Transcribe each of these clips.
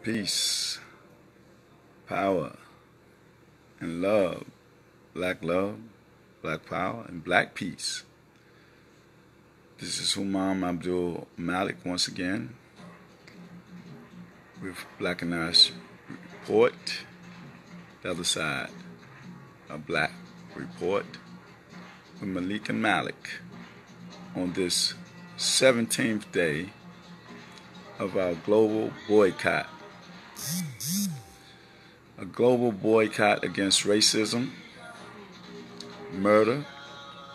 peace, power, and love. Black love, black power, and black peace. This is Humam Abdulmalik once again with Blackanized report. The other side, a black report with Malik and Malik on this 17th day of our global boycott. A global boycott against racism, murder,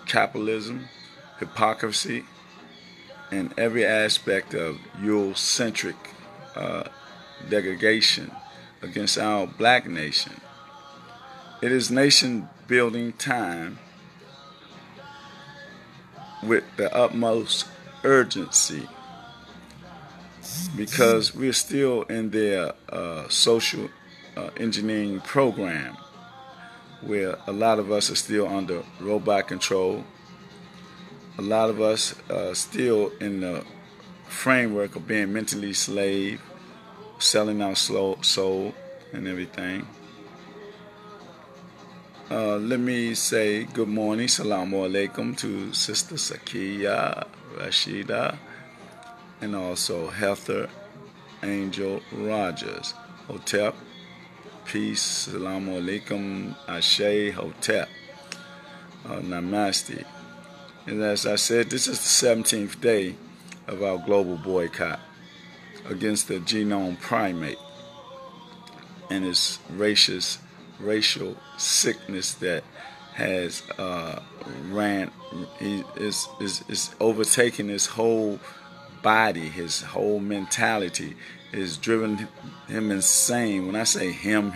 capitalism, hypocrisy, and every aspect of Eurocentric degradation against our black nation. It is nation building time with the utmost urgency because we're still in their social engineering program where a lot of us are still under robot control. A lot of us are still in the framework of being mentally slave, selling our soul and everything. Let me say good morning, salamu alaikum to Sister Sakiya, Rashida, and also Heather Angel Rogers. Hotep, peace, salamu alaikum, Ashe, Hotep, Namaste. And as I said, this is the 17th day of our global boycott against the genome primate and its racial sickness that has is overtaken his whole body, his whole mentality, is driven him insane. When I say him,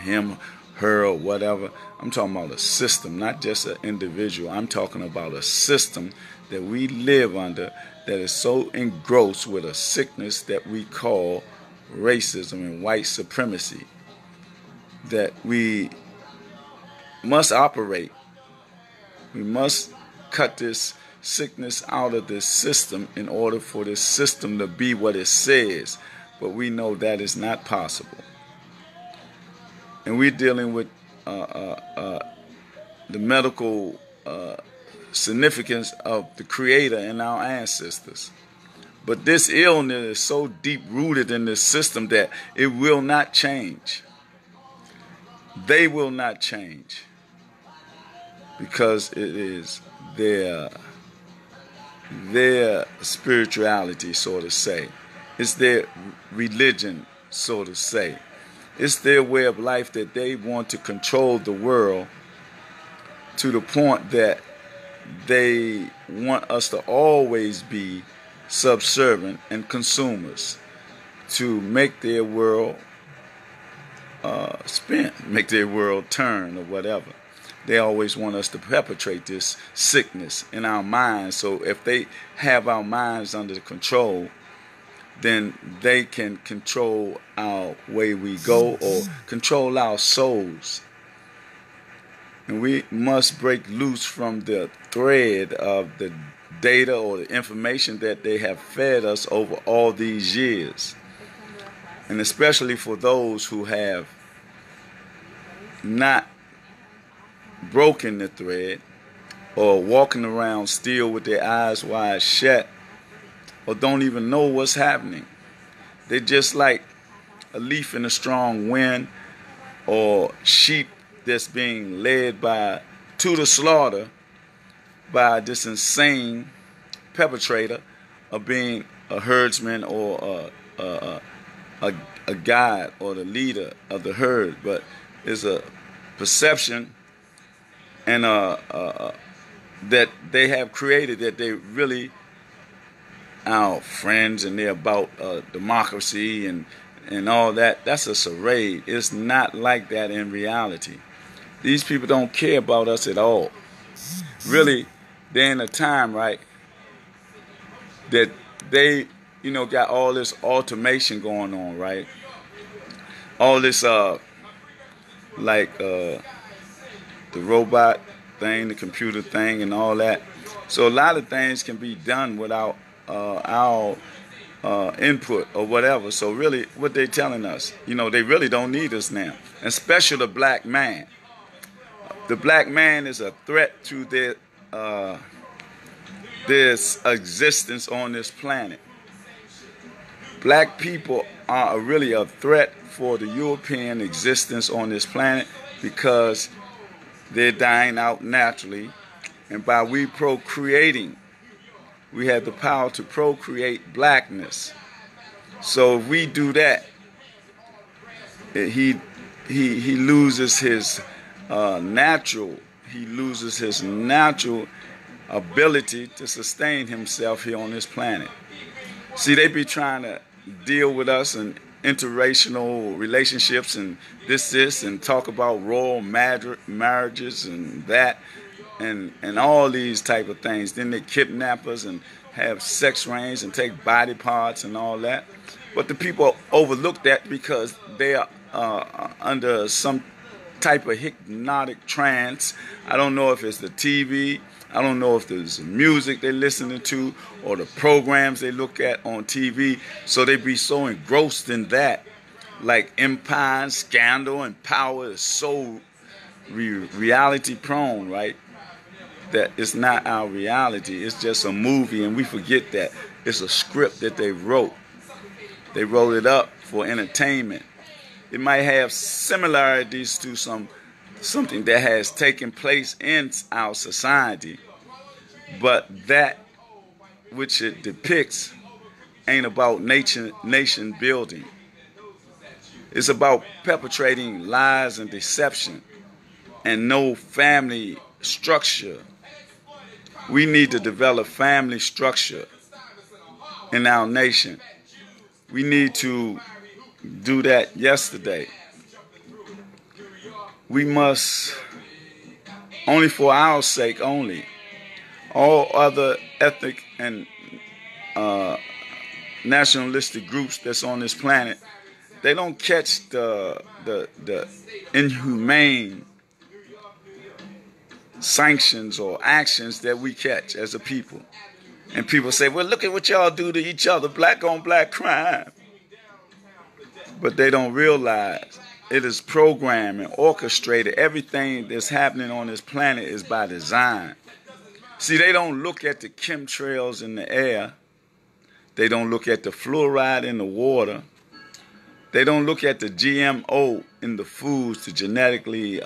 her, or whatever, I'm talking about a system, not just an individual. I'm talking about a system that we live under that is so engrossed with a sickness that we call racism and white supremacy that we must operate. We must cut this sickness out of this system in order for this system to be what it says. But we know that is not possible. And we're dealing with the medical significance of the Creator and our ancestors. But this illness is so deep-rooted in this system that it will not change. They will not change because it is their spirituality, so to say. It's their religion, so to say. It's their way of life that they want to control the world to the point that they want us to always be subservient and consumers to make their world spin, make their world turn or whatever. They always want us to perpetrate this sickness in our minds. So if they have our minds under control, then they can control our way we go or control our souls. And we must break loose from the thread of the data or the information that they have fed us over all these years. And especially for those who have not broken the thread or walking around still with their eyes wide shut, or don't even know what's happening. They're just like a leaf in a strong wind or sheep that's being led to the slaughter by this insane perpetrator of being a herdsman or a guide or the leader of the herd. But it's a perception and that they have created that they really our friends and they're about democracy and all that. That's a charade. It's not like that in reality. These people don't care about us at all. Really, they're in a time, right, that they, got all this automation going on, right? All this, the robot thing, the computer thing and all that. So a lot of things can be done without our input or whatever. So really, what they telling us, they really don't need us now, and especially the black man. The black man is a threat to this existence on this planet. Black people are really a threat for the European existence on this planet because they're dying out naturally, and by we procreating, we have the power to procreate blackness. So if we do that, he loses his natural ability to sustain himself here on this planet. See, they be trying to deal with us in interracial relationships and this, and talk about royal marriages and that, and all these type of things. Then they kidnap us and have sex rings and take body parts and all that. But the people overlook that because they are under some type of hypnotic trance. I don't know if it's the TV. I don't know if there's music they're listening to or the programs they look at on TV. So they be so engrossed in that. Like Empire and Scandal and Power is so reality prone, right? That it's not our reality. It's just a movie, and we forget that. It's a script that they wrote. They wrote it up for entertainment. It might have similarities to something that has taken place in our society, but that which it depicts ain't about nation building. It's about perpetrating lies and deception and no family structure. We need to develop family structure in our nation. We need to do that yesterday. We must, only for our sake only. All other ethnic and nationalistic groups that's on this planet, they don't catch the inhumane sanctions or actions that we catch as a people. And people say, well, look at what y'all do to each other, black on black crime. But they don't realize it is programmed and orchestrated. Everything that's happening on this planet is by design. See, they don't look at the chemtrails in the air. They don't look at the fluoride in the water. They don't look at the GMO in the foods, the genetically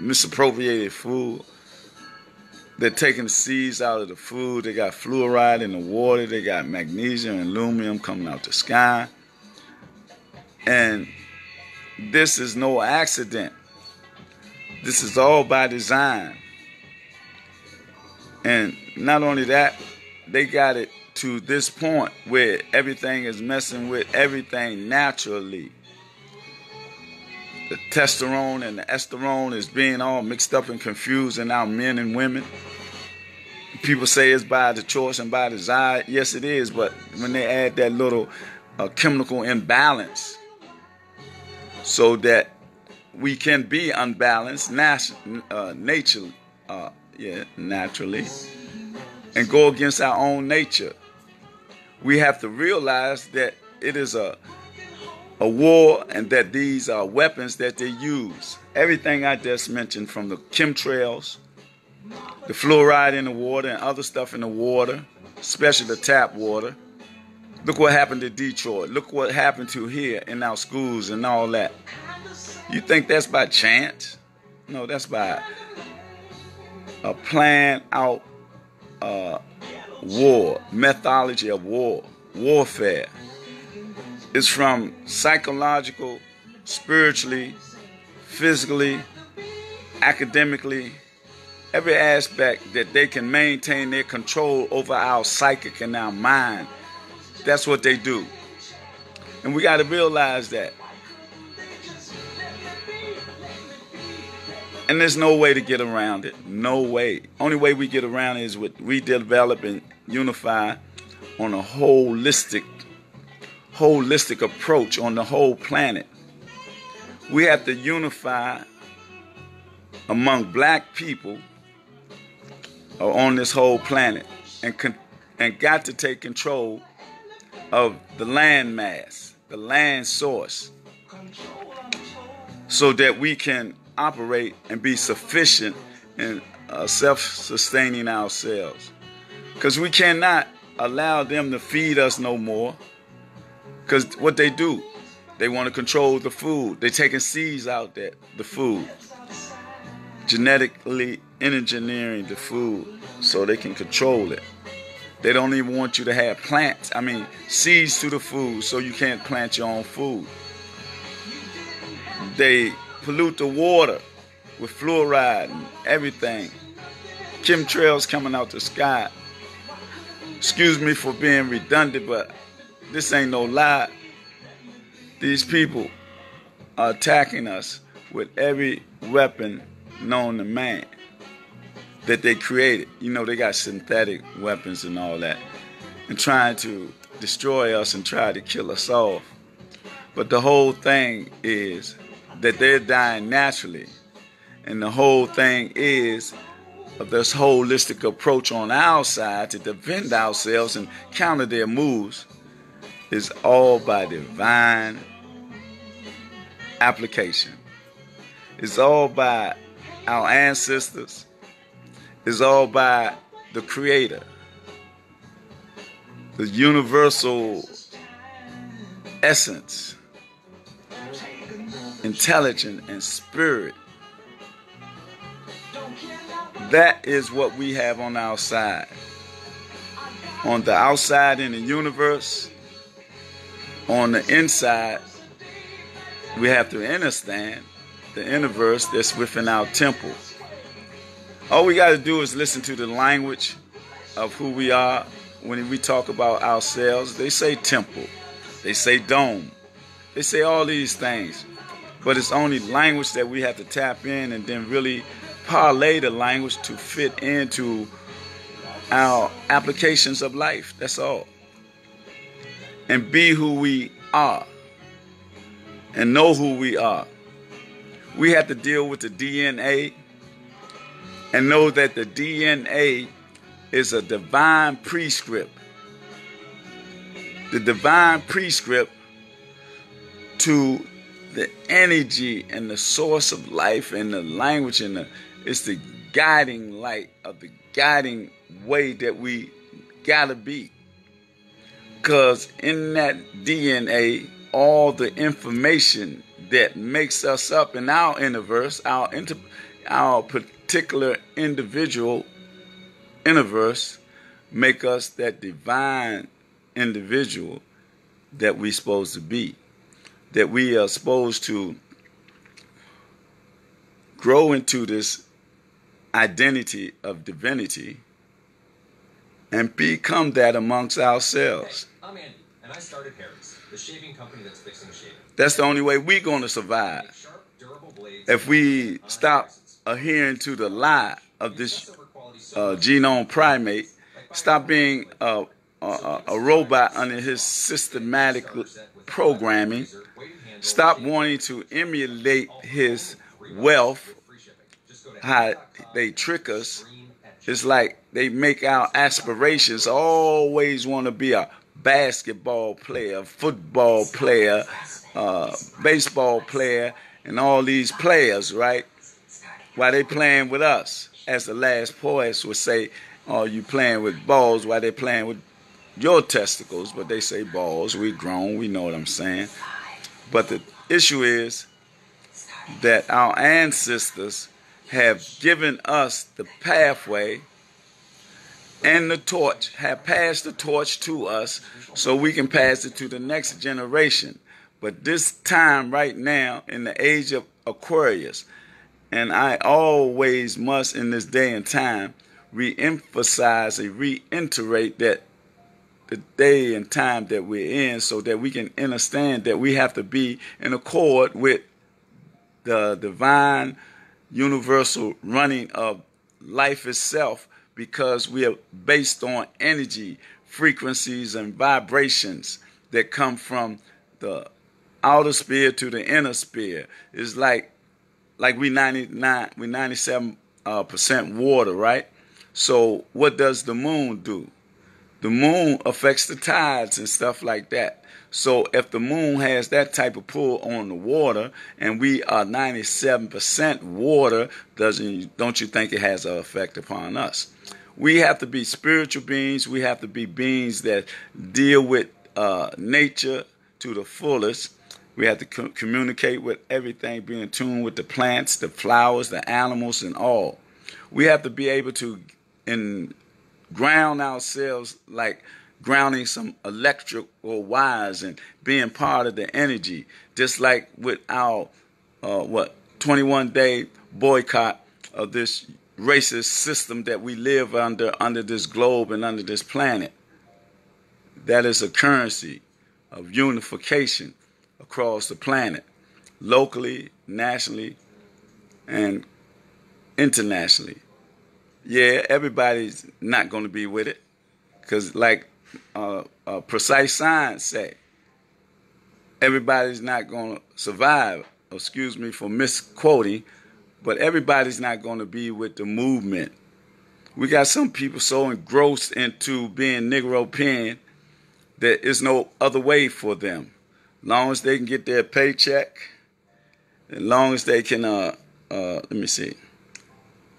misappropriated food. They're taking the seeds out of the food. They got fluoride in the water. They got magnesium and aluminum coming out the sky. And this is no accident. This is all by design. And not only that, they got it to this point where everything is messing with everything naturally. The testosterone and the estrone is being all mixed up and confused in our men and women. People say it's by the choice and by desire. Yes, it is, but when they add that little chemical imbalance so that we can be unbalanced naturally, and go against our own nature, we have to realize that it is a war, and that these are weapons that they use. Everything I just mentioned, from the chemtrails, the fluoride in the water, and other stuff in the water, especially the tap water. Look what happened to Detroit. Look what happened to here in our schools and all that. You think that's by chance? No, that's by a planned out war, methodology of warfare. It's from psychological, spiritually, physically, academically, every aspect that they can maintain their control over our psychic and our mind. That's what they do. And we got to realize that. And there's no way to get around it. No way. Only way we get around it is with we develop and unify on a holistic approach on the whole planet. We have to unify among black people on this whole planet and and got to take control of the land mass, the land source, so that we can operate and be sufficient in self-sustaining ourselves. Because we cannot allow them to feed us no more. Because what they do, they want to control the food. They're taking seeds out there, the food. Genetically engineering the food so they can control it. They don't even want you to have seeds to the food so you can't plant your own food. They pollute the water with fluoride and everything. Chemtrails coming out the sky. Excuse me for being redundant, but this ain't no lie. These people are attacking us with every weapon known to man that they created. You know, they got synthetic weapons and all that, and trying to destroy us and try to kill us off. But the whole thing is that they're dying naturally. And the whole thing is of this holistic approach on our side to defend ourselves and counter their moves is all by divine application. It's all by our ancestors. It's all by the Creator, the universal essence, intelligence, and spirit. That is what we have on our side. On the outside in the universe, on the inside, we have to understand the universe that's within our temple. All we got to do is listen to the language of who we are. When we talk about ourselves, they say temple, they say dome, they say all these things. But it's only language that we have to tap in and then really parlay the language to fit into our applications of life. That's all. And be who we are and know who we are. We have to deal with the DNA and know that the DNA is a divine prescript. The divine prescript to the energy and the source of life and the language and it's the guiding light of the guiding way that we gotta be. Because in that DNA, all the information that makes us up in our universe, our particular individual universe, make us that divine individual that we're supposed to be. That we are supposed to grow into this identity of divinity and become that amongst ourselves. Hey, I'm Andy, and I started Harry's, the shaving company that's fixing shaving. That's the only way we're going to survive. Sharp, durable blades if we stop adhering to the lie of this genome primate, stop being a robot under his systematic programming, stop wanting to emulate his wealth, how they trick us. It's like they make our aspirations always want to be a basketball player, football player, baseball player, and all these players, right? While they playing with us. As the last poets would say, oh, you playing with balls while they playing with your testicles, but they say balls. We grown, we know what I'm saying. But the issue is that our ancestors have given us the pathway and the torch, have passed the torch to us so we can pass it to the next generation. But this time right now, in the age of Aquarius, and I always must in this day and time re-emphasize and reiterate that the day and time that we're in so that we can understand that we have to be in accord with the divine universal running of life itself, because we are based on energy, frequencies, and vibrations that come from the outer sphere to the inner sphere. It's like we 97% water, right? So what does the moon do? The moon affects the tides and stuff like that. So if the moon has that type of pull on the water, and we are 97% water, don't you think it has an effect upon us? We have to be spiritual beings. We have to be beings that deal with nature to the fullest. We have to communicate with everything, be in tune with the plants, the flowers, the animals, and all. We have to be able to ground ourselves like grounding some electrical wires and being part of the energy, just like with our 21-day boycott of this racist system that we live under this globe and under this planet. That is a currency of unification across the planet, locally, nationally, and internationally. Yeah, everybody's not going to be with it, because like precise science say, everybody's not going to survive. Excuse me for misquoting, but everybody's not going to be with the movement. We got some people so engrossed into being Negro-Pen that there's no other way for them. As long as they can get their paycheck, as long as they can,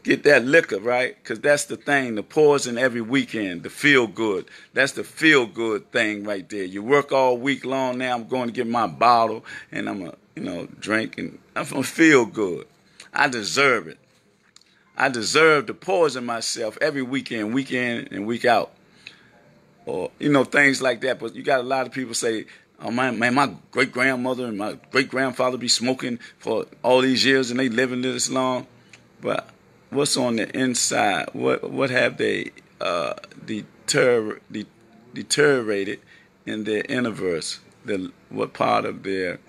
get that liquor, right? Because that's the thing, the poison every weekend, the feel good. That's the feel good thing right there. You work all week long, now I'm going to get my bottle and I'm going to, drink, and I'm going to feel good. I deserve it. I deserve to poison myself every weekend, week in and week out. Or, things like that. But you got a lot of people say, oh man, my great-grandmother and my great-grandfather be smoking for all these years and they living this long. But what's on the inside? What have they deteriorated in their universe? What part of their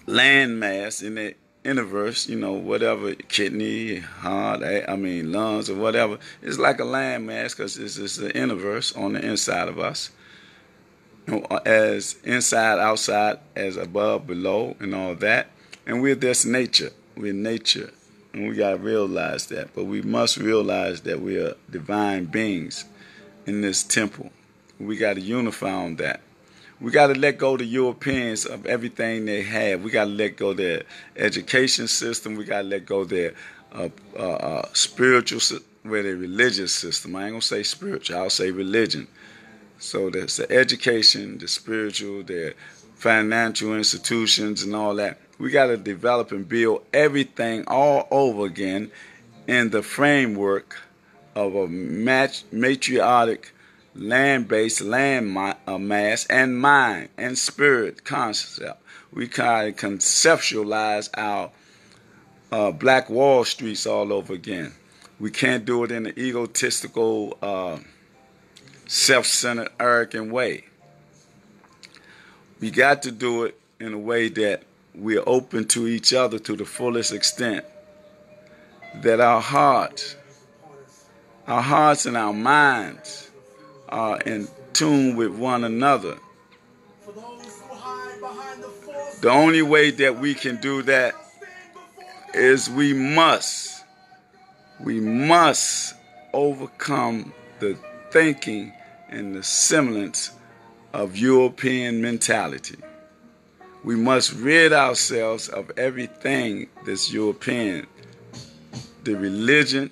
land mass in their universe, whatever, kidney, heart, lungs or whatever, it's like a land mass, because it's the universe on the inside of us. As inside, outside, as above, below, and all that. And we're this nature. We're nature. And we got to realize that. But we must realize that we are divine beings in this temple. We got to unify on that. We got to let go of the Europeans of everything they have. We got to let go of their education system. We got to let go of their spiritual, their religious system. I ain't going to say spiritual. I'll say religion. So there's the education, the spiritual, their financial institutions and all that. We got to develop and build everything all over again in the framework of a matriarchic land-based land mass and mind and spirit concept. We kind of conceptualize our Black Wall Streets all over again. We can't do it in an egotistical, self-centered, arrogant way. We got to do it in a way that we're open to each other to the fullest extent, that our hearts and our minds are in tune with one another. The only way that we can do that is we must overcome the thinking and the semblance of European mentality. We must rid ourselves of everything that's European, the religion,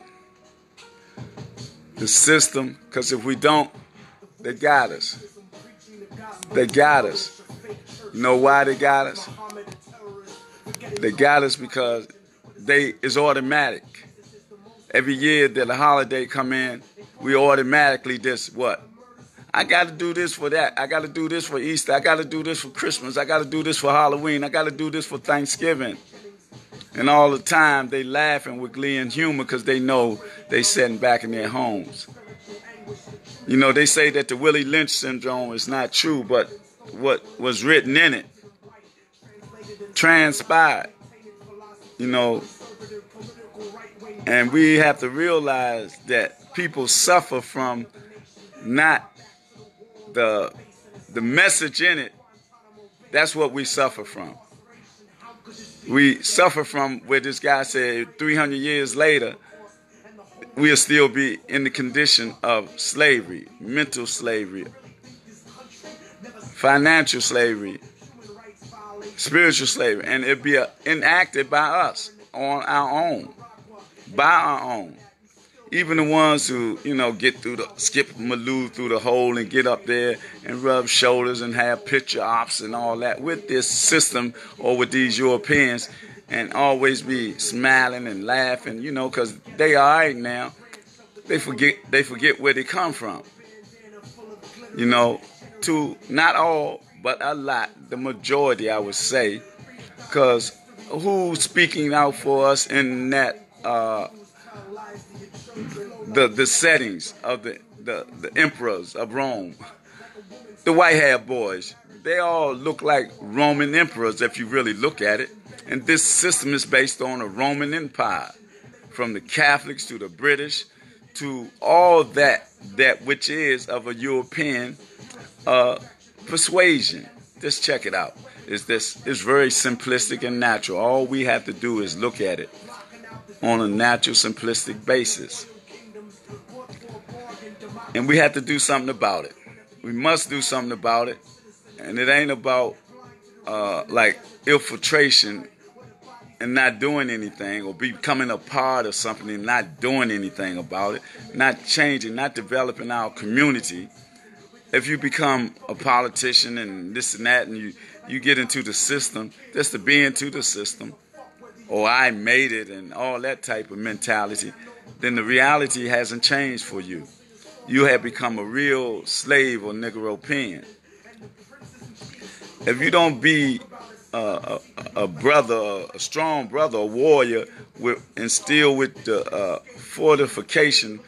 the system, because if we don't, they got us. They got us. You know why they got us? They got us because it's automatic. Every year that a holiday come in, we automatically just what? I got to do this for that. I got to do this for Easter. I got to do this for Christmas. I got to do this for Halloween. I got to do this for Thanksgiving. And all the time they laughing with glee and humor because they know they sitting back in their homes. They say that the Willie Lynch syndrome is not true, but what was written in it transpired. And we have to realize that people suffer from not the message in it. That's what we suffer from. We suffer from where this guy said 300 years later, we'll still be in the condition of slavery, mental slavery, financial slavery, spiritual slavery, and it'll be enacted by us on our own, by our own. Even the ones who, get through skip Malou through the hole and get up there and rub shoulders and have picture ops and all that with this system or with these Europeans and always be smiling and laughing, because they all right now. They forget where they come from. To not all, but a lot, the majority, I would say, because who's speaking out for us in that the settings of the emperors of Rome, the white-haired boys, they all look like Roman emperors if you really look at it. And this system is based on a Roman Empire, from the Catholics to the British to all that which is of a European persuasion. Just check it out. It's very simplistic and natural. All we have to do is look at it on a natural, simplistic basis. And we have to do something about it. We must do something about it. And it ain't about like infiltration and not doing anything, or becoming a part of something and not doing anything about it, not changing, not developing our community. If you become a politician and this and that, and you get into the system, just to be into the system, or I made it and all that type of mentality, then the reality hasn't changed for you. You have become a real slave or Negropean. If you don't be a brother, a strong brother, a warrior, instilled with the fortification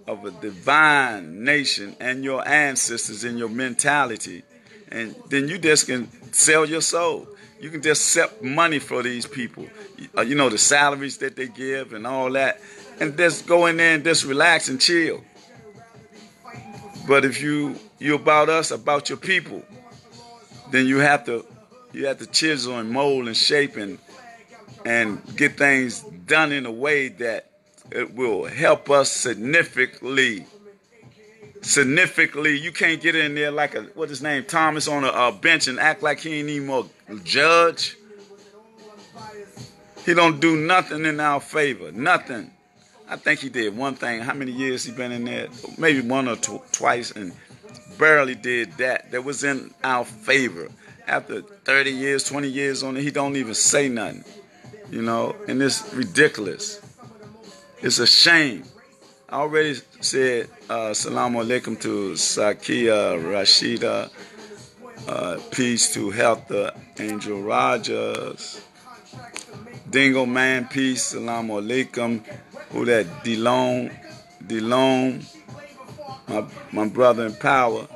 of a divine nation and your ancestors in your mentality, and then you just can sell your soul. You can just accept money for these people, the salaries that they give and all that, and just go in there and just relax and chill. But if you about us, about your people, then you have to chisel and mold and shape and get things done in a way that it will help us significantly. Significantly, you can't get in there like Thomas on a bench and act like he ain't even a judge. He don't do nothing in our favor, nothing. I think he did one thing. How many years he been in there? Maybe one or twice, and barely did that. That was in our favor. After 30 years, 20 years on it, he don't even say nothing. And it's ridiculous. It's a shame. I already said Assalamu alaikum to Sakia Rashida. Peace to Healtha Angel Rogers. Dingo Man, peace. Assalamu alaikum. Who that? DeLone, my brother in power.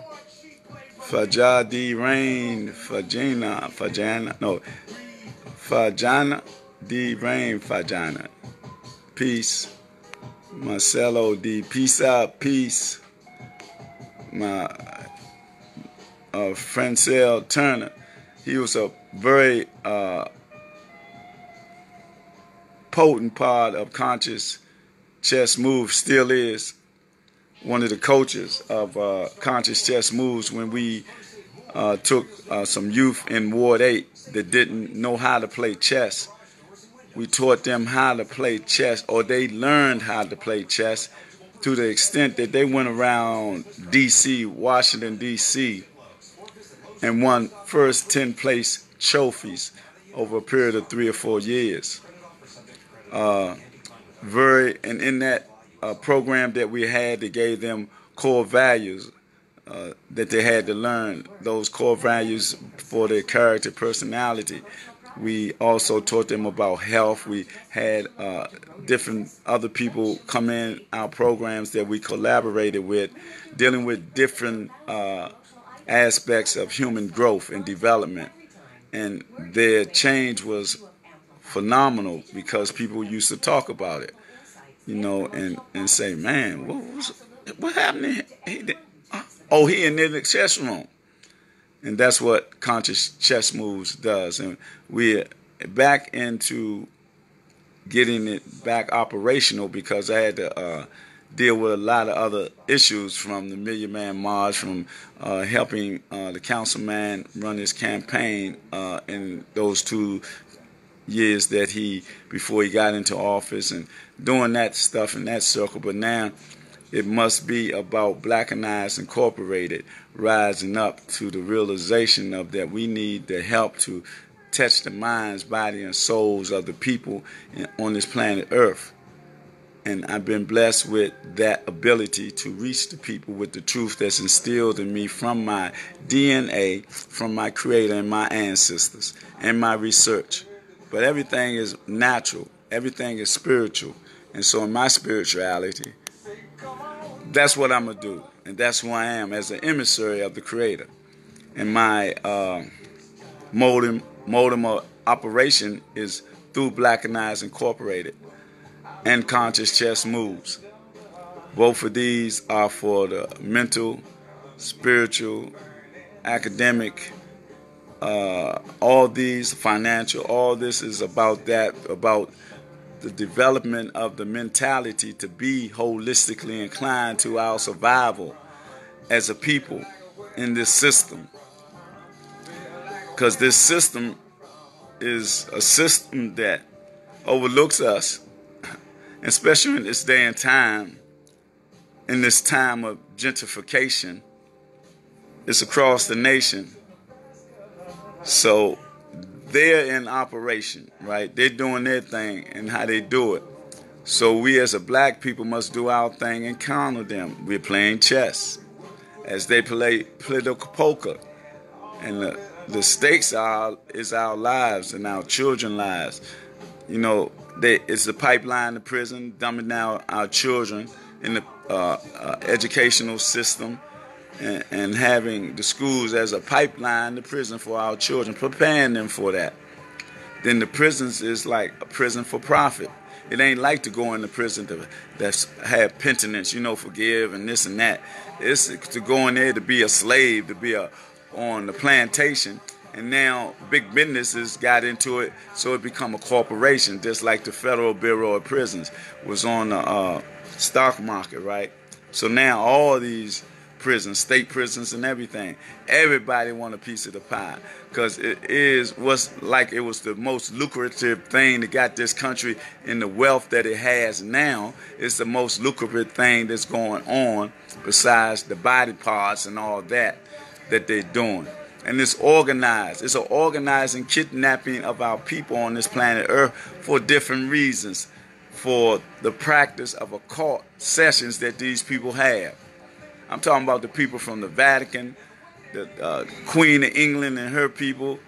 Fajadi Rain, Fajana D Rain, Fajana. Peace. Marcelo D, peace out, peace. My Francel Turner, he was a very potent part of Conscious Chess Moves, still is one of the coaches of Conscious Chess Moves when we took some youth in Ward 8 that didn't know how to play chess. We taught them how to play chess, or they learned how to play chess to the extent that they went around D.C., Washington, D.C., and won first 10-place trophies over a period of 3 or 4 years. And in that program that we had, they gave them core values that they had to learn, those core values for their character, personality. We also taught them about health. We had different other people come in our programs that we collaborated with, dealing with different aspects of human growth and development. And their change was phenomenal because people used to talk about it, and say, man, what happened? He in the chess room. And that's what Conscious Chess Moves does. And we're back into getting it back operational because I had to deal with a lot of other issues, from the Million Man March, from helping the councilman run his campaign in those 2 years that before he got into office, and doing that stuff in that circle. But now it must be about Blackanized Incorporated rising up to the realization of that we need the help to touch the minds, body, and souls of the people on this planet Earth. And I've been blessed with that ability to reach the people with the truth that's instilled in me from my DNA, from my creator and my ancestors, and my research. But everything is natural. Everything is spiritual. And so in my spirituality, that's what I'm going to do. And that's who I am as an emissary of the creator. And my modem of operation is through Blackanized Incorporated and Conscious Chess Moves. Both of these are for the mental, spiritual, academic, all these financial, all this is about that, about the development of the mentality to be holistically inclined to our survival as a people in this system. Because this system is a system that overlooks us, especially in this day and time, in this time of gentrification. It's across the nation. So they're in operation, right? They're doing their thing and how they do it. So we as a black people must do our thing and counter them. We're playing chess as they play political poker. And the stakes is our lives and our children's lives. You know, it's the pipeline to prison, dumbing down our children in the educational system, and having the schools as a pipeline to prison for our children, preparing them for that. Then the prisons is like a prison for profit. It ain't like to go into prison that's have penitence, forgive and this and that. It's to go in there to be a slave, to be on the plantation. And now big businesses got into it, so it become a corporation, just like the Federal Bureau of Prisons was on the stock market, right? So now all these prisons, state prisons and everything, everybody want a piece of the pie, because it was the most lucrative thing that got this country in the wealth that it has now. It's the most lucrative thing that's going on, besides the body parts and all that they're doing. And it's organized. It's an organizing kidnapping of our people on this planet Earth for different reasons, for the practice of occult sessions that these people have. I'm talking about the people from the Vatican, the Queen of England and her people,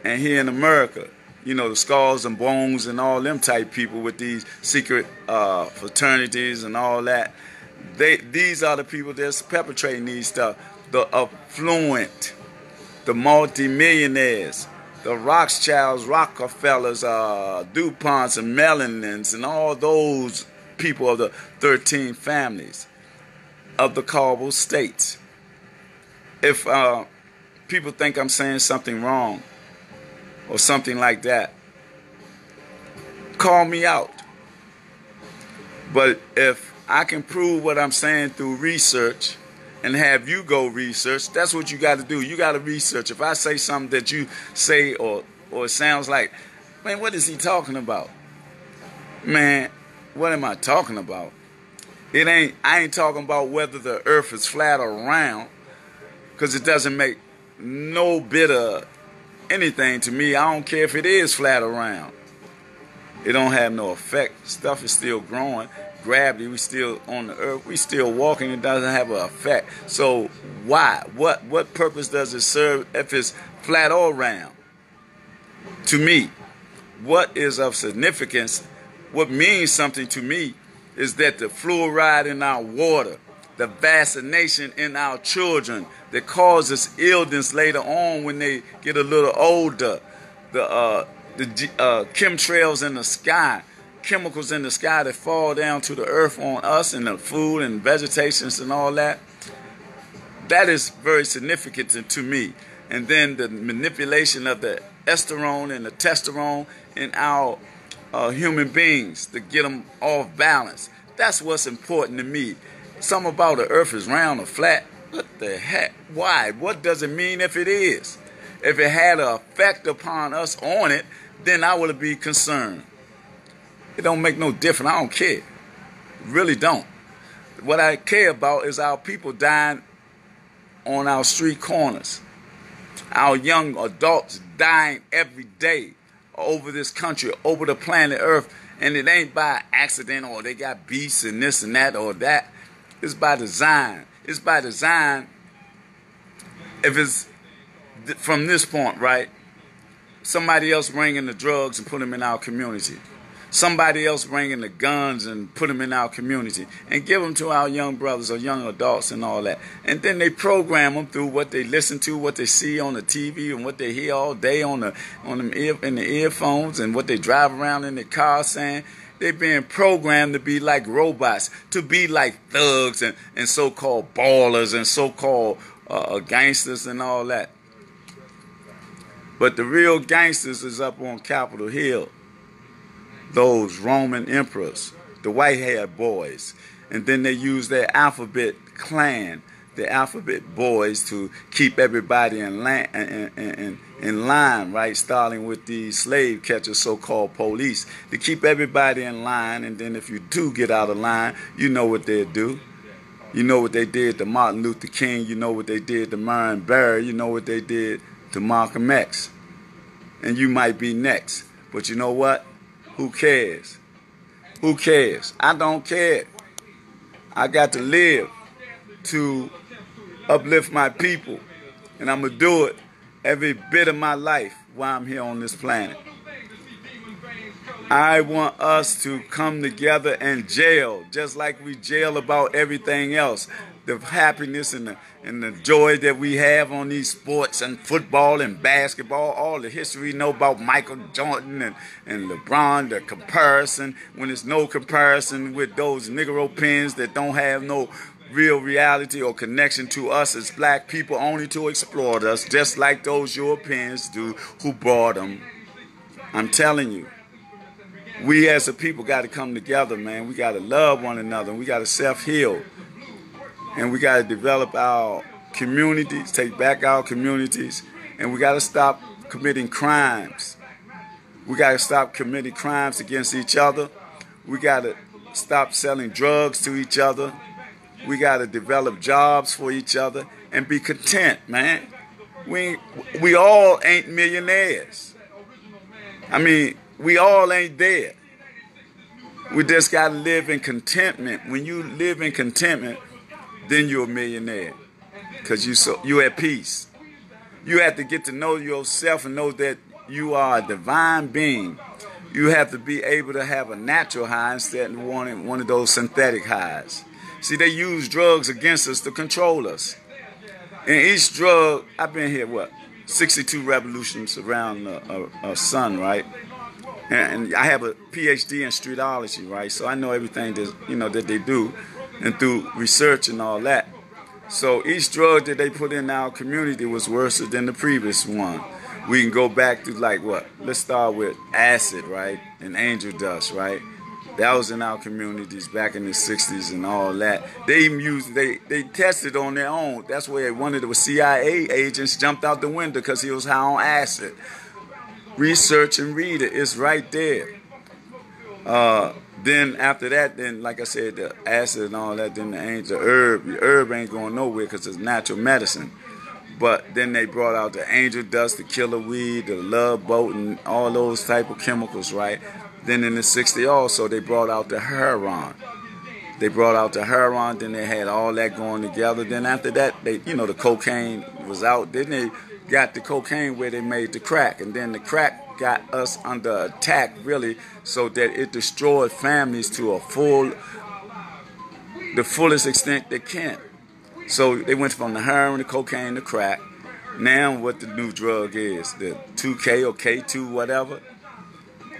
and here in America, the Skulls and Bones and all them type people with these secret fraternities and all that. These are the people that's perpetrating these stuff. The affluent, the multi-millionaires, the Rothschilds, Rockefellers, DuPonts and Melanins, and all those people of the 13 families of the Carbon states. If people think I'm saying something wrong or something like that, call me out. But if I can prove what I'm saying through research and have you go research, that's what you got to do. You got to research. If I say something that you say or it sounds like, man, what is he talking about? Man, what am I talking about? I ain't talking about whether the earth is flat or round, because it doesn't make no bit of anything to me. I don't care if it is flat or round. It don't have no effect. Stuff is still growing. Gravity, we still on the earth. We still walking. It doesn't have an effect. So why? What purpose does it serve if it's flat or round? To me, what is of significance, what means something to me, is that the fluoride in our water, the vaccination in our children that causes illness later on when they get a little older, the chemtrails in the sky, chemicals in the sky that fall down to the earth on us and the food and vegetations and all that, that is very significant to me. And then the manipulation of the estrone and the testosterone in our human beings to get them off balance, That's what's important to me. Something about the earth is round or flat. What the heck? Why? What does it mean if it is? If it had an effect upon us on it, then I would be concerned. It don't make no difference. I don't care. Really don't. What I care about is our people dying on our street corners. Our young adults dying every day over this country, over the planet Earth. And it ain't by accident or they got beasts and this and that or that. It's by design. It's by design. If it's from this point, right? Somebody else bringing the drugs and put them in our community. Somebody else bringing the guns and put them in our community and give them to our young brothers or young adults and all that. And then they program them through what they listen to, what they see on the TV, and what they hear all day in the earphones, and what they drive around in their car saying. They're being programmed to be like robots, to be like thugs and so-called ballers and so-called gangsters and all that. But the real gangsters is up on Capitol Hill. Those Roman emperors, the white-haired boys. And then they use their alphabet clan, the alphabet boys, to keep everybody in line, right? Starting with the slave catchers, so-called police, to keep everybody in line. And then if you do get out of line, you know what they'll do. You know what they did to Martin Luther King. You know what they did to Marion Barry. You know what they did to Malcolm X. And you might be next. But you know what? Who cares? Who cares? I don't care. I got to live to uplift my people. And I'm going to do it every bit of my life while I'm here on this planet. I want us to come together and jail, just like we jail about everything else. The happiness and the joy that we have on these sports and football and basketball, all the history we know about Michael Jordan and LeBron, the comparison, when there's no comparison with those Negro pins that don't have no real reality or connection to us as black people, only to exploit us, just like those Europeans do who brought them. I'm telling you, we as a people got to come together, man. We got to love one another. We got to self-heal. And we got to develop our communities, take back our communities, and we got to stop committing crimes. We got to stop committing crimes against each other. We got to stop selling drugs to each other. We got to develop jobs for each other and be content, man. We all ain't millionaires. I mean, we all ain't there. We just got to live in contentment. When you live in contentment, then you're a millionaire, because you're at peace. You have to get to know yourself and know that you are a divine being. You have to be able to have a natural high instead of wanting one of those synthetic highs. See, they use drugs against us to control us. And each drug, I've been here, 62 revolutions around the sun, right? And I have a PhD in streetology, right? So I know everything that they do, and through research and all that. So each drug that they put in our community was worse than the previous one. We can go back to let's start with acid, right? And angel dust, right? That was in our communities back in the 60s and all that. They even they tested on their own. That's where one of the CIA agents jumped out the window because he was high on acid. Research and read it. It's right there. Then after that, like I said, the acid and all that, then the herb. The herb ain't going nowhere because it's natural medicine. But then they brought out the angel dust, the killer weed, the love boat, and all those type of chemicals, right? Then in the 60s also, they brought out the heroin. Then they had all that going together. Then after that, the cocaine was out. Then they got the cocaine where they made the crack. And then the crack got us under attack, really, so that it destroyed families to the fullest extent they can. So they went from the heroin, the cocaine, the crack. Now what the new drug is, the 2K or K2, whatever,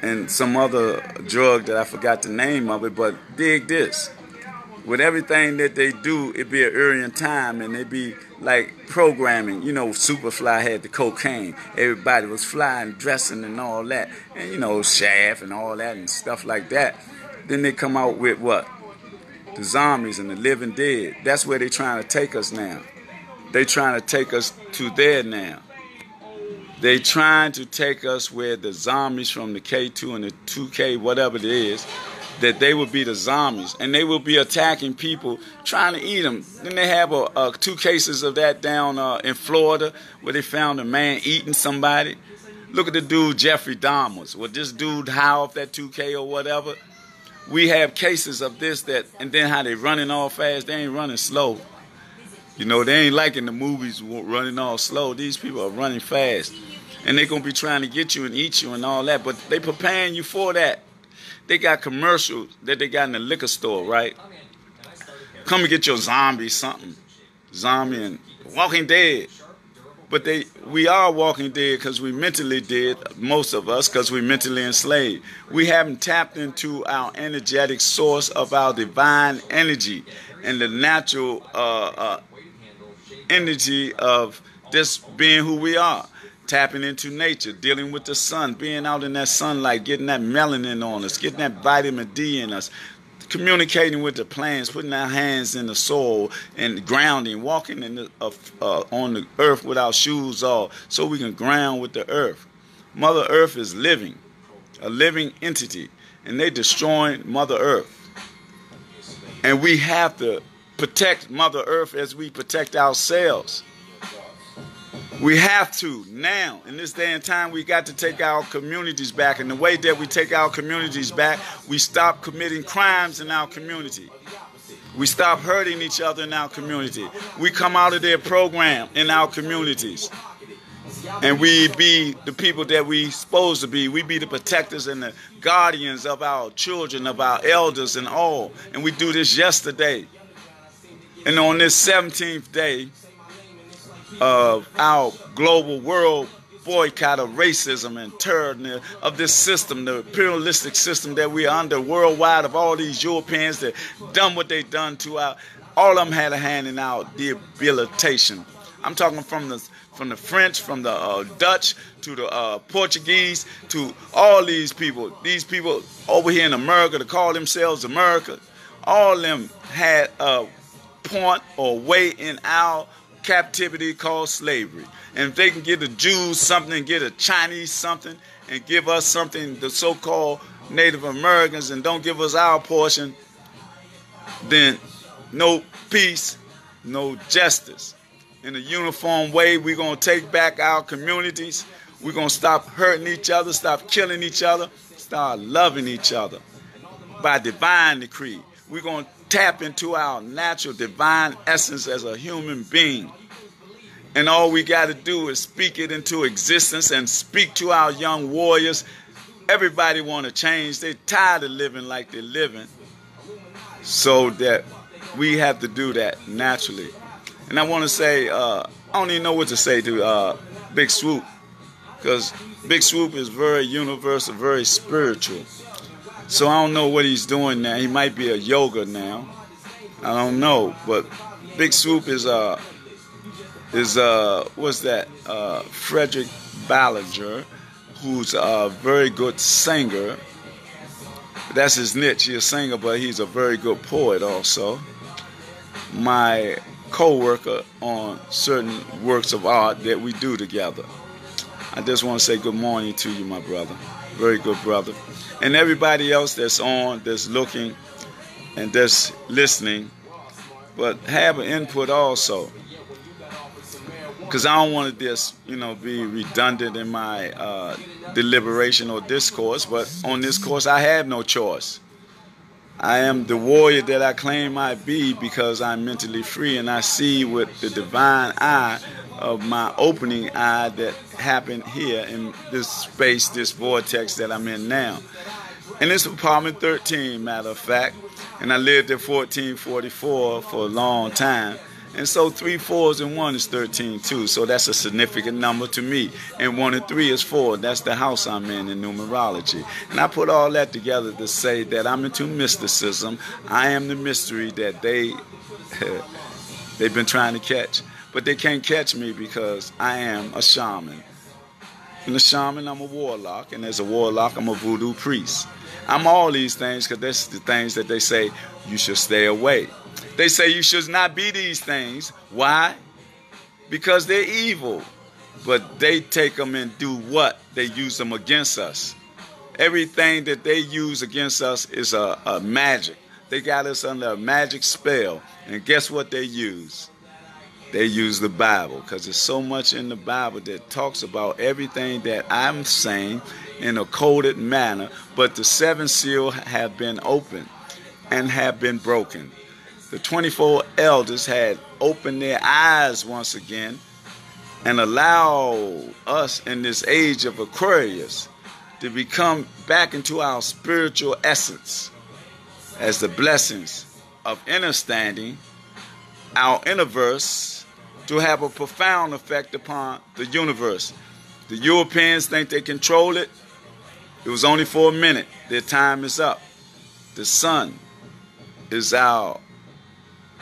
and some other drug that I forgot the name of it, but dig this. With everything that they do, it be an Aryan time, and they be like programming. Superfly had the cocaine. Everybody was flying, dressing and all that. And, Shaft and all that and stuff like that. Then they come out with what? The zombies and the living dead. That's where they're trying to take us now. They're trying to take us to there now. They're trying to take us where the zombies from the K2 and the 2K, whatever it is, that they will be the zombies. And they will be attacking people, trying to eat them. Then they have 2 cases of that down in Florida where they found a man eating somebody. Look at the dude, Jeffrey Dahmer. Well, this dude high off that 2K or whatever. We have cases of this, that, and then how they running all fast. They ain't running slow. You know, they ain't like in the movies running all slow. These people are running fast. And they're going to be trying to get you and eat you and all that. But they preparing you for that. They got commercials that they got in the liquor store, right? Come and get your zombie something. Zombie and Walking Dead. But we are walking dead because we mentally dead, most of us, because we're mentally enslaved. We haven't tapped into our energetic source of our divine energy and the natural energy of just being who we are. Tapping into nature, dealing with the sun, being out in that sunlight, getting that melanin on us, getting that vitamin D in us, communicating with the plants, putting our hands in the soil and grounding, walking in on the earth with our shoes off so we can ground with the earth. Mother Earth is living, a living entity, and they're destroying Mother Earth. And we have to protect Mother Earth as we protect ourselves. We have to now. In this day and time, we got to take our communities back. And the way that we take our communities back, we stop committing crimes in our community. We stop hurting each other in our community. We come out of their program in our communities. And we be the people that we supposed to be. We be the protectors and the guardians of our children, of our elders and all. And we do this yesterday. And on this 17th day of our global world boycott of racism and terror of this system, the imperialistic system that we are under worldwide, of all these Europeans that done what they done to our, all of them had a hand in our debilitation. I'm talking from the French, from the Dutch, to the Portuguese, to all these people over here in America that call themselves America. All of them had a point or way in our captivity called slavery. And if they can give the Jews something, get a Chinese something, and give us something, the so-called Native Americans, and don't give us our portion, then no peace, no justice. In a uniform way, we're going to take back our communities. We're going to stop hurting each other, stop killing each other, start loving each other by divine decree. We're going to tap into our natural divine essence as a human being. And all we got to do is speak it into existence and speak to our young warriors. Everybody want to change. They're tired of living like they're living. So that we have to do that naturally. And I want to say, I don't even know what to say to Big Swoop. Because Big Swoop is very universal, very spiritual. So I don't know what he's doing now. He might be a yoga now. I don't know. But Big Swoop is what's that? Frederick Ballinger, who's a very good singer. That's his niche. He's a singer, but he's a very good poet also. My co-worker on certain works of art that we do together. I just want to say good morning to you, my brother. Very good brother. And everybody else that's on, that's looking, and that's listening, but have an input also. Because I don't want to just, be redundant in my deliberation or discourse, but on this course I have no choice. I am the warrior that I claim I be because I'm mentally free, and I see with the divine eye of my opening eye that happened here in this space, this vortex that I'm in now. And it's apartment 13, matter of fact, and I lived at 1444 for a long time. And so 3 4s and 1 is 13 too. So that's a significant number to me. And 1 and 3 is 4. That's the house I'm in numerology. And I put all that together to say that I'm into mysticism. I am the mystery that they've been trying to catch. But they can't catch me because I am a shaman. And a shaman, I'm a warlock. And as a warlock, I'm a voodoo priest. I'm all these things because that's the things that they say you should stay away. They say you should not be these things. Why? Because they're evil. But they take them and do what? They use them against us. Everything that they use against us is a magic. They got us under a magic spell. And guess what they use? They use the Bible, because there's so much in the Bible that talks about everything that I'm saying in a coded manner, but the 7 seals have been opened and have been broken. The 24 elders had opened their eyes once again and allow us in this age of Aquarius to become back into our spiritual essence as the blessings of understanding our universe to have a profound effect upon the universe. The Europeans think they control it. It was only for a minute. Their time is up. The sun is our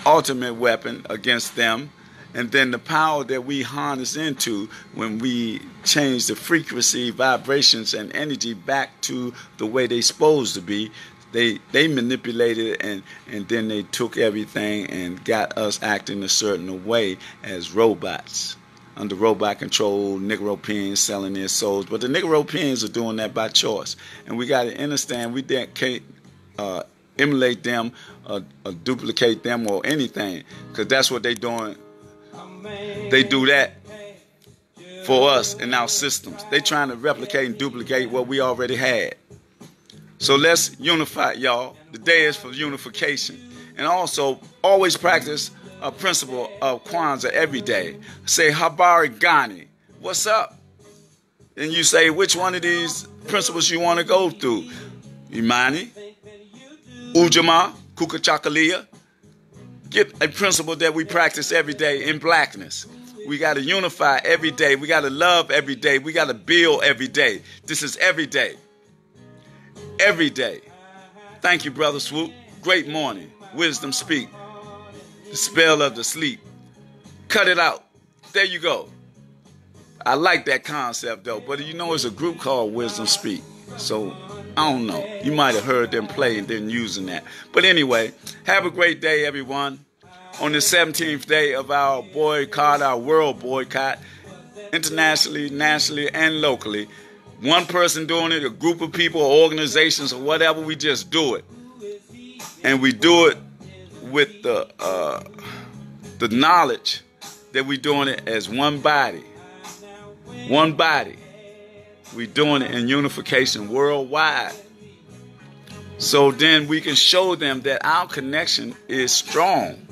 ultimate weapon against them. And then the power that we harness into when we change the frequency, vibrations, and energy back to the way they're supposed to be. They manipulated it and then they took everything and got us acting a certain way as robots. Under robot control, Negropeans selling their souls. But the Negropeans are doing that by choice. And we got to understand we can't emulate them or duplicate them or anything. Because that's what they're doing. They do that for us in our systems. They're trying to replicate and duplicate what we already had. So let's unify, y'all. The day is for unification. And also, always practice a principle of Kwanzaa every day. Say, Habari Gani, what's up? And you say, which one of these principles you want to go through? Imani, Ujamaa, Kukachakalia. Get a principle that we practice every day in blackness. We got to unify every day. We got to love every day. We got to build every day. This is every day. Every day. Thank you, Brother Swoop. Great morning. Wisdom speak. The spell of the sleep. Cut it out. There you go. I like that concept, though. But you know, it's a group called Wisdom Speak. So, I don't know. You might have heard them play and then using that. But anyway, have a great day, everyone. On the 17th day of our boycott, our world boycott, internationally, nationally, and locally. One person doing it, a group of people, organizations, or whatever, we just do it. And we do it with the knowledge that we're doing it as one body. One body. We're doing it in unification worldwide. So then we can show them that our connection is strong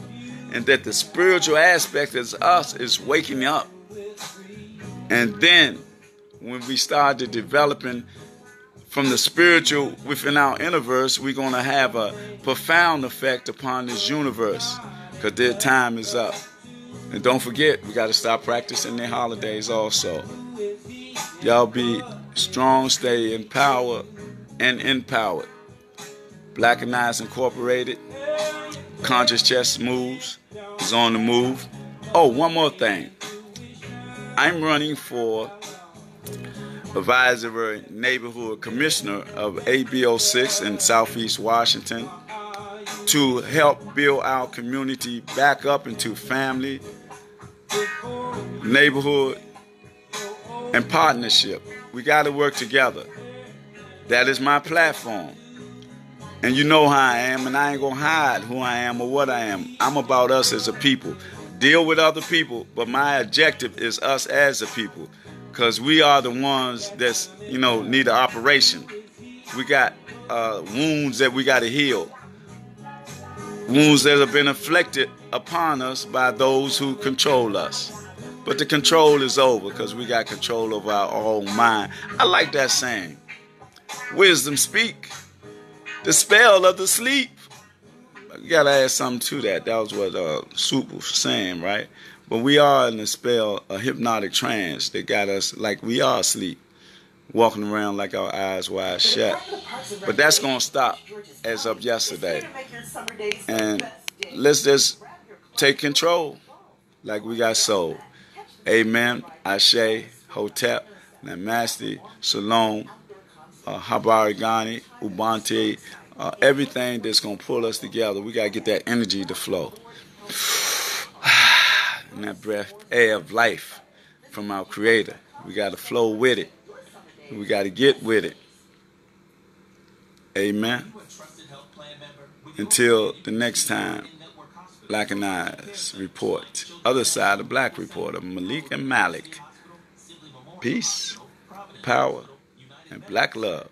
and that the spiritual aspect of us is waking up. And then when we started developing from the spiritual within our universe, we're going to have a profound effect upon this universe because their time is up. And don't forget, we got to stop practicing their holidays also. Y'all be strong, stay in power and empowered. Blackanized Incorporated, Conscious Chess Moves is on the move. Oh, one more thing. I'm running for Advisory Neighborhood Commissioner of ABO6 in Southeast Washington to help build our community back up into family, neighborhood, and partnership. We got to work together. That is my platform. And you know how I am, and I ain't going to hide who I am or what I am. I'm about us as a people. Deal with other people, but my objective is us as a people. Because we are the ones that's, need an operation. We got wounds that we got to heal. Wounds that have been inflicted upon us by those who control us. But the control is over because we got control over our own mind. I like that saying. Wisdom speak. The spell of the sleep. You got to add something to that. That was what Soup was saying, right? But we are in a spell, a hypnotic trance that got us like we are asleep, walking around like our eyes wide shut. But that's going to stop as of yesterday. And let's just take control like we got soul. Amen. Ashe, Hotep. Namaste, Shalom, Habarigani, Ubante, everything that's going to pull us together. We got to get that energy to flow. And that breath, air of life from our Creator. We got to flow with it. We got to get with it. Amen. Until the next time, Blackanized report. Other side of Black reporter, Malik and Malik. Peace, power, and black love.